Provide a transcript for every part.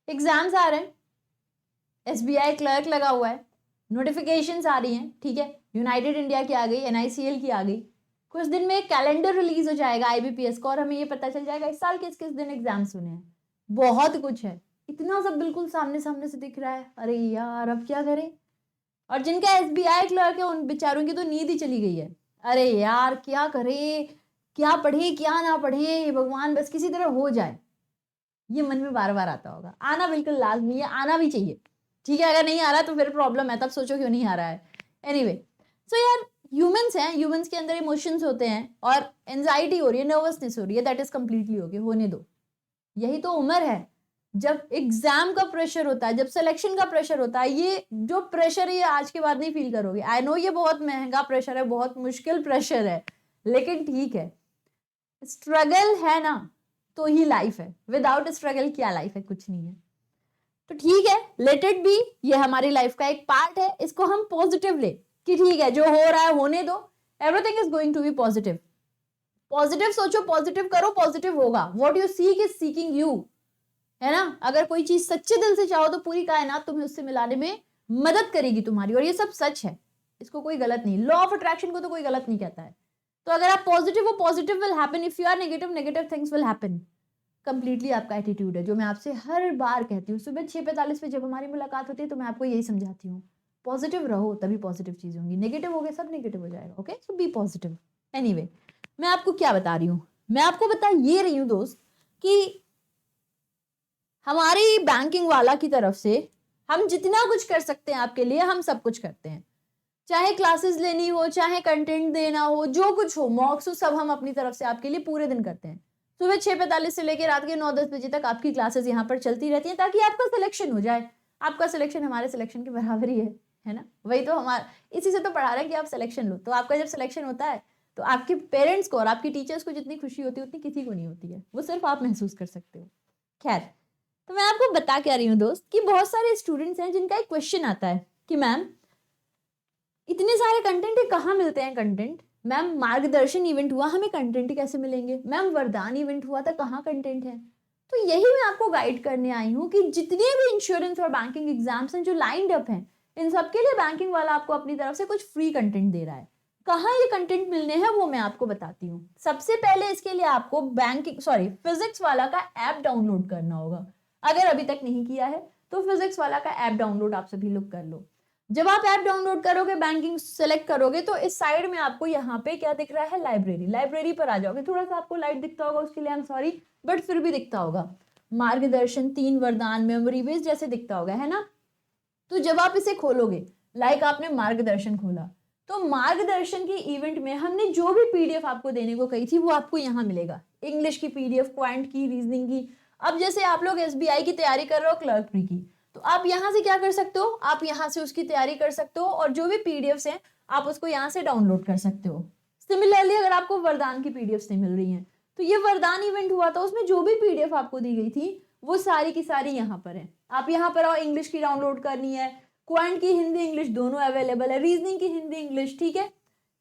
Exams आ रहे हैं, SBI clerk लगा हुआ है, नोटिफिकेशंस आ रही हैं, ठीक है, यूनाइटेड इंडिया की आ गई, NICL की आ गई, कुछ दिन में कैलेंडर रिलीज हो जाएगा IBPS का और हमें ये पता चल जाएगा इस साल किस किस दिन एग्जाम्स होने हैं। बहुत कुछ है, इतना सब बिल्कुल सामने सामने से दिख रहा है। अरे यार अब क्या करें। और जिनका SBI क्लर्क है उन बेचारों की तो नींद ही चली गई है। अरे यार क्या करें, क्या पढ़े क्या ना पढ़े, भगवान बस किसी तरह हो जाए, ये मन में बार बार आता होगा। आना बिल्कुल लाजमी है, आना भी चाहिए, ठीक है। अगर नहीं आ रहा तो फिर प्रॉब्लम है, तब सोचो क्यों नहीं आ रहा है। एनीवे सो यार ह्यूमंस हैं, ह्यूमंस के अंदर इमोशंस होते हैं और एंजाइटी हो रही है, नर्वसनेस हो रही है, दैट इज कंप्लीटली ओके, होने दो। यही तो उम्र है जब एग्जाम का प्रेशर होता है, जब सिलेक्शन का प्रेशर होता है। ये जो प्रेशर है ये आज के बाद नहीं फील करोगे। आई नो ये बहुत महंगा प्रेशर है, बहुत मुश्किल प्रेशर है, लेकिन ठीक है, स्ट्रगल है ना तो ही लाइफ है, विदाउट स्ट्रगल क्या लाइफ है, कुछ नहीं है। तो ठीक है, लेट इट बी, ये हमारी लाइफ का एक पार्ट है, इसको हम पॉजिटिव ले कि ठीक है जो हो रहा है होने दो, everything is going to be positive. Positive सोचो, पॉजिटिव करो, पॉजिटिव होगा। What you seek is seeking you, है ना। अगर कोई चीज सच्चे दिल से चाहो तो पूरी कायनात तुम्हें उससे मिलाने में मदद करेगी तुम्हारी, और ये सब सच है, इसको कोई गलत नहीं, लॉ ऑफ अट्रैक्शन को तो कोई गलत नहीं कहता है। तो अगर आप पॉजिटिव हो, positive will happen, if you are negative, negative things will happen. Completely आपका एटीट्यूड है, जो मैं आपसे हर बार कहती हूँ। सुबह 6:45 पे जब हमारी मुलाकात होती है तो मैं आपको यही समझाती हूँ, पॉजिटिव रहो तभी पॉजिटिव चीज होंगी, नेगेटिव हो गए सब नेगेटिव हो जाएगा। ओके, सो बी पॉजिटिव। एनीवे मैं आपको क्या बता रही हूँ, मैं आपको बता ये रही हूँ दोस्त कि हमारी बैंकिंग वाला की तरफ से हम जितना कुछ कर सकते हैं आपके लिए, हम सब कुछ करते हैं। चाहे क्लासेस लेनी हो, चाहे कंटेंट देना हो, जो कुछ हो, मॉक्स हो, सब हम अपनी तरफ से आपके लिए पूरे दिन करते हैं। सुबह 6:45 से लेकर रात के 9-10 बजे तक आपकी क्लासेस यहाँ पर चलती रहती हैं, ताकि आपका सिलेक्शन हो जाए। आपका सिलेक्शन हमारे सिलेक्शन के बराबर ही है ना। वही तो हमारा, इसी से तो पढ़ा रहे हैं कि आप सिलेक्शन लो। तो आपका जब सिलेक्शन होता है तो आपके पेरेंट्स को और आपकी टीचर्स को जितनी खुशी होती है उतनी किसी को नहीं होती है, वो सिर्फ आप महसूस कर सकते हो। खैर, तो मैं आपको बता क्या रही हूँ दोस्त कि बहुत सारे स्टूडेंट्स हैं जिनका एक क्वेश्चन आता है कि मैम इतने सारे कंटेंट है, कहाँ मिलते हैं कंटेंट। मैम मार्गदर्शन इवेंट हुआ, हमें कंटेंट कैसे मिलेंगे। मैम वरदान इवेंट हुआ था, कहाँ कंटेंट है। तो यही मैं आपको गाइड करने आई हूँ कि जितने भी इंश्योरेंस और बैंकिंग एग्जाम्स हैं जो लाइंड अप हैं, इन सबके लिए बैंकिंग वाला आपको अपनी तरफ से कुछ फ्री कंटेंट दे रहा है। कहाँ ये कंटेंट मिलने हैं वो मैं आपको बताती हूँ। सबसे पहले इसके लिए आपको फिजिक्स वाला का ऐप डाउनलोड करना होगा। अगर अभी तक नहीं किया है तो फिजिक्स वाला का ऐप डाउनलोड आप सभी लोग कर लो। जब आप ऐप डाउनलोड करोगे, बैंकिंग सेलेक्ट करोगे, तो इस साइड में आपको यहाँ पे क्या दिख रहा है, लाइब्रेरी। लाइब्रेरी पर आ जाओगे, थोड़ा सा आपको लाइट दिखता होगा, उसके लिए आई एम सॉरी, बट फिर भी दिखता होगा। मार्गदर्शन, 3 वरदान, मेमोरी बेस जैसे दिखता होगा, है ना। तो जब आप इसे खोलोगे, लाइक आपने मार्गदर्शन खोला, तो मार्गदर्शन की इवेंट में हमने जो भी PDF आपको देने को कही थी वो आपको यहाँ मिलेगा। इंग्लिश की PDF, क्वांट की, रीजनिंग की। अब जैसे आप लोग SBI की तैयारी कर रहे हो, क्लर्क प्री की, तो आप यहाँ से क्या कर सकते हो, आप यहाँ से उसकी तैयारी कर सकते हो, और जो भी PDFs हैं आप उसको यहाँ से डाउनलोड कर सकते हो। सिमिलरली अगर आपको वरदान की PDFs नहीं मिल रही हैं, तो ये वरदान इवेंट हुआ था, उसमें जो भी PDF आपको दी गई थी वो सारी की सारी यहाँ पर है। आप यहाँ पर आओ, इंग्लिश की डाउनलोड करनी है, क्वांट की हिंदी इंग्लिश दोनों अवेलेबल है, रीजनिंग की हिंदी इंग्लिश, ठीक है।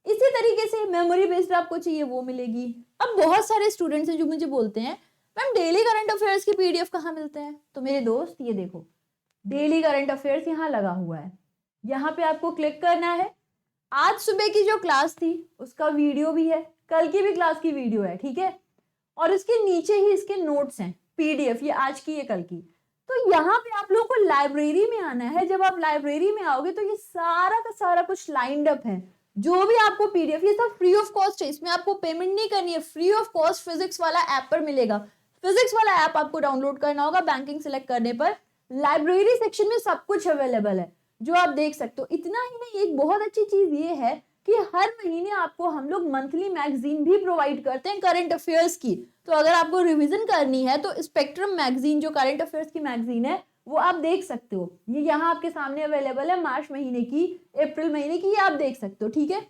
इसी तरीके से मेमोरी बेस्ड आपको चाहिए वो मिलेगी। अब बहुत सारे स्टूडेंट्स हैं जो मुझे बोलते हैं मैम डेली करंट अफेयर्स की PDF कहाँ मिलते हैं। तो मेरे दोस्त ये देखो, डेली करंट अफेयर्स यहाँ लगा हुआ है, यहाँ पे आपको क्लिक करना है। आज सुबह की जो क्लास थी उसका वीडियो भी है, कल की भी क्लास की वीडियो है, ठीक है। और इसके नीचे ही इसके नोट्स हैं, PDF, ये आज की ये कल की। तो यहाँ पे आप लोगों को लाइब्रेरी में आना है। जब आप लाइब्रेरी में आओगे तो ये सारा का सारा कुछ लाइंड अप है, जो भी आपको PDF, ये सब फ्री ऑफ कॉस्ट है, इसमें आपको पेमेंट नहीं करनी है, फ्री ऑफ कॉस्ट फिजिक्स वाला ऐप पर मिलेगा। फिजिक्स वाला ऐप आपको डाउनलोड करना होगा, बैंकिंग सिलेक्ट करने पर लाइब्रेरी सेक्शन में सब कुछ अवेलेबल है जो आप देख सकते हो। इतना ही नहीं, एक बहुत अच्छी चीज ये है कि हर महीने आपको हम लोग मंथली मैगजीन भी प्रोवाइड करते हैं करंट अफेयर्स की। तो अगर आपको रिवीजन करनी है तो स्पेक्ट्रम मैगजीन जो करंट अफेयर्स की मैगजीन है वो आप देख सकते हो। ये यहाँ आपके सामने अवेलेबल है, मार्च महीने की, अप्रैल महीने की, ये आप देख सकते हो, ठीक है।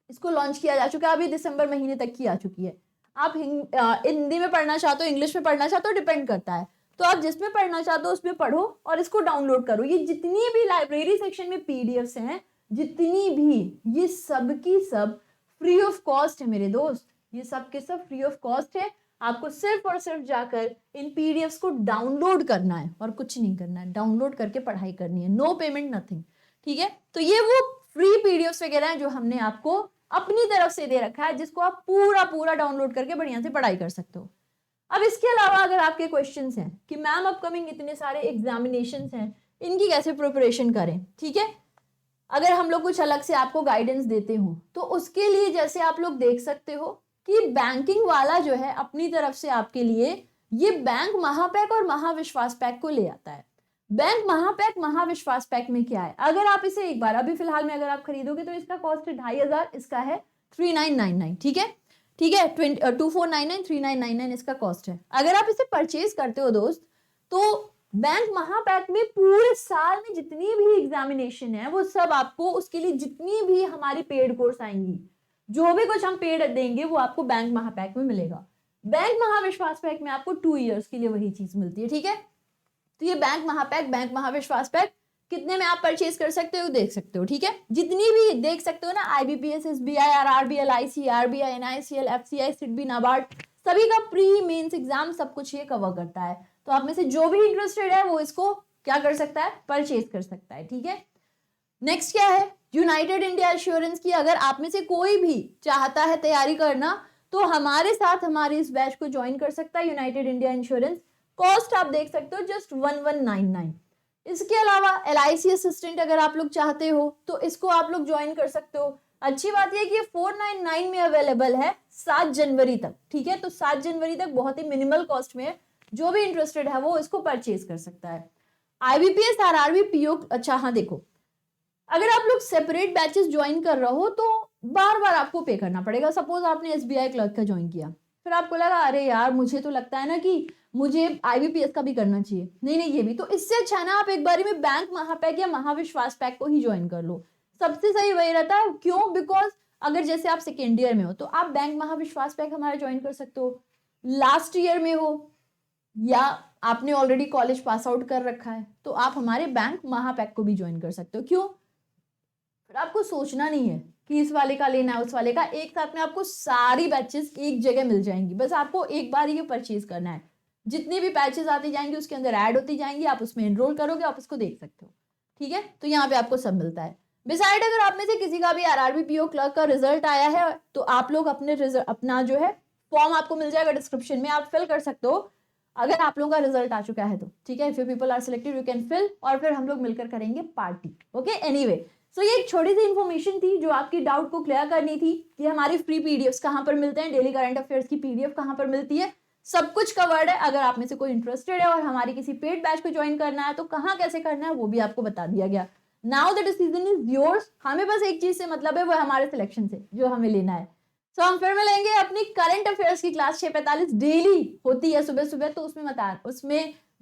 इसको लॉन्च किया जा चुका है, अभी दिसंबर महीने तक की आ चुकी है। आप हिंदी में पढ़ना चाहते हो, इंग्लिश में पढ़ना चाहते हो, डिपेंड करता है। तो आप जिसमें पढ़ना चाहते हो उसमें पढ़ो और इसको डाउनलोड करो। ये जितनी भी लाइब्रेरी सेक्शन में PDFs हैं, जितनी भी, ये सब की सब फ्री ऑफ कॉस्ट है मेरे दोस्त, ये सब के सब फ्री ऑफ कॉस्ट है। आपको सिर्फ और सिर्फ जाकर इन पीडीएफ्स को डाउनलोड करना है और कुछ नहीं करना है, डाउनलोड करके पढ़ाई करनी है, नो पेमेंट नथिंग, ठीक है। तो ये वो फ्री पीडीएफ्स वगैरह हैं जो हमने आपको अपनी तरफ से दे रखा है, जिसको आप पूरा पूरा डाउनलोड करके बढ़िया से पढ़ाई कर सकते हो। अब इसके अलावा अगर आपके क्वेश्चंस हैं कि मैम अपकमिंग इतने सारे एग्जामिनेशंस हैं, इनकी कैसे प्रिपरेशन करें, ठीक है, अगर हम लोग कुछ अलग से आपको गाइडेंस देते हो तो उसके लिए जैसे आप लोग देख सकते हो कि बैंकिंग वाला जो है अपनी तरफ से आपके लिए ये बैंक महापैक और महाविश्वास पैक को ले आता है। बैंक महापैक महाविश्वास पैक में क्या है, अगर आप इसे एक बार अभी फिलहाल में अगर आप खरीदोगे तो इसका कॉस्ट है 2500, इसका है 3999, ठीक है, ठीक है, 2499 3999 इसका कॉस्ट है। अगर आप इसे परचेज करते हो दोस्त, तो बैंक महापैक में पूरे साल में जितनी भी एग्जामिनेशन है वो सब आपको, उसके लिए जितनी भी हमारी पेड कोर्स आएंगी, जो भी कुछ हम पेड देंगे वो आपको बैंक महापैक में मिलेगा। बैंक महाविश्वास पैक में आपको 2 इयर्स के लिए वही चीज मिलती है, ठीक है। तो ये बैंक महापैक, बैंक महाविश्वास पैक कितने में आप परचेज कर सकते हो, देख सकते हो, ठीक है, जितनी भी देख सकते हो ना, IBPS, SBI, RRB, LIC, RBI, NICL, FCI, SIDBI, NABARD, सभी का प्री मेंस एग्जाम सब कुछ ये कवर करता है। तो आप में से जो भी इंटरेस्टेड है वो इसको क्या कर सकता है, परचेज कर सकता है, ठीक है। नेक्स्ट क्या है, यूनाइटेड इंडिया एश्योरेंस की अगर आप में से कोई भी चाहता है तैयारी करना तो हमारे साथ हमारे इस बैच को ज्वाइन कर सकता है। यूनाइटेड इंडिया इंश्योरेंस कॉस्ट आप देख सकते हो जस्ट 1199। इसके अलावा LIC असिस्टेंट अगर आप लोग चाहते हो तो इसको आप लोग ज्वाइन कर सकते हो। अच्छी बात यह कि ये 499 में अवेलेबल है 7 जनवरी तक, ठीक है, तो 7 जनवरी तक बहुत ही मिनिमल कॉस्ट में जो भी इंटरेस्टेड है वो इसको परचेज कर सकता है। IBPS, RRB, PO, अच्छा हाँ देखो, अगर आप लोग सेपरेट बैचेस ज्वाइन कर रहे हो तो बार बार आपको पे करना पड़ेगा। सपोज आपने SBI क्लर्क का ज्वाइन किया, फिर आपको लगा अरे यार मुझे तो लगता है ना कि मुझे IBPS का भी करना चाहिए, नहीं नहीं ये भी, तो इससे अच्छा ना आप एक बारी में बैंक महापैक या महाविश्वास पैक को ही ज्वाइन कर लो, सबसे सही वही रहता है। क्यों, बिकॉज अगर जैसे आप सेकेंड ईयर में हो तो आप बैंक महाविश्वास पैक हमारा ज्वाइन कर सकते हो, लास्ट ईयर में हो या आपने ऑलरेडी कॉलेज पास आउट कर रखा है तो आप हमारे बैंक महापैक को भी ज्वाइन कर सकते हो। क्यों, फिर आपको सोचना नहीं है कि इस वाले का लेना है उस वाले का, एक साथ में आपको सारी बैचेस एक जगह मिल जाएंगी, बस आपको एक बार ये परचेज करना है। जितनी भी बैचेस आती जाएंगी उसके अंदर ऐड होती जाएंगी, आप उसमें एनरोल करोगे, आप उसको देख सकते हो, ठीक है। तो यहाँ पे आपको सब मिलता है। बिसाइड अगर आप में से किसी का भी RRB PO क्लर्क का रिजल्ट आया है तो आप लोग अपना जो है फॉर्म आपको मिल जाएगा डिस्क्रिप्शन में, आप फिल कर सकते हो अगर आप लोगों का रिजल्ट आ चुका है तो, ठीक है। If you people are selected you can fill, और फिर हम लोग मिलकर करेंगे पार्टी, ओके। एनीवे, सो ये एक छोटी सी इन्फॉर्मेशन थी जो आपकी डाउट को क्लियर करनी थी कि हमारी फ्री पीडीएफ्स कहाँ पर मिलते हैं, डेली करंट अफेयर्स की PDF कहाँ पर मिलती है, सब कुछ कवर्ड है। अगर आप में से कोई इंटरेस्टेड है और हमारी किसी पेड बैच को ज्वाइन करना है तो कहाँ कैसे करना है वो भी आपको बता दिया गया। Now the decision is yours, हमें बस एक चीज से मतलब है, वो हमारे सिलेक्शन से जो हमें लेना है। सो हम फिर मिलेंगे अपनी करंट अफेयर्स की क्लास 6:45 डेली होती है सुबह सुबह, तो उसमें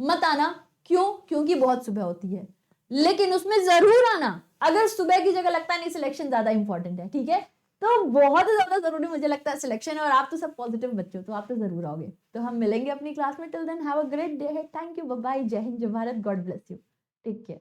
मत आना। क्यों, क्योंकि बहुत सुबह होती है, लेकिन उसमें जरूर आना अगर सुबह की जगह लगता है नहीं सिलेक्शन ज्यादा इंपॉर्टेंट है, ठीक है। तो बहुत ज्यादा जरूरी मुझे लगता है सिलेक्शन, और आप तो सब पॉजिटिव बच्चे हो तो आप तो जरूर आओगे। तो हम मिलेंगे अपनी क्लास में, till then have a great day, thank you, bye bye, जय हिंद, जय Bharat, God bless you, take care.